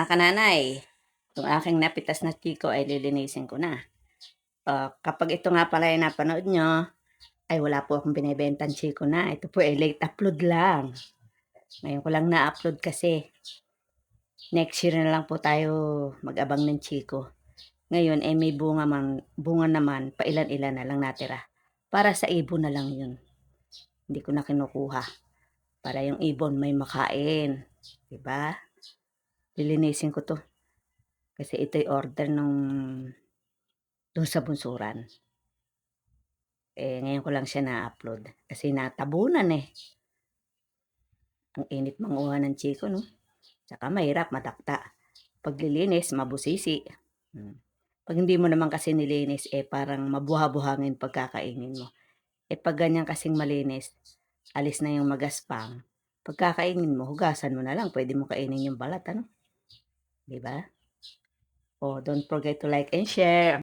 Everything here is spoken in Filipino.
Mga kananay, itong aking napitas na chiko ay lilinisin ko na. Kapag ito nga pala ay napanood nyo, ay wala po akong binibentang chiko na. Ito po ay late upload lang. Ngayon ko lang na-upload kasi. Next year na lang po tayo mag-abang ng chiko. Ngayon ay may bunga naman, pailan-ilan na lang natira. Para sa ibon na lang yun. Hindi ko na kinukuha. Para yung ibon may makain. Diba? Lilinisin ko to. Kasi ito'y order doon sa bunsuran. Ngayon ko lang siya na-upload. Kasi natabunan eh. Ang init manguha ng chiko, no? Tsaka mahirap, matakta. Paglilinis, mabusisi. Pag hindi mo naman kasi nilinis, parang mabuha-buhangin pagkakainin mo. Pag ganyan kasing malinis, alis na yung magaspang. Pagkakainin mo, hugasan mo na lang. Pwede mo kainin yung balat, ano? Diba? Don't forget to like and share.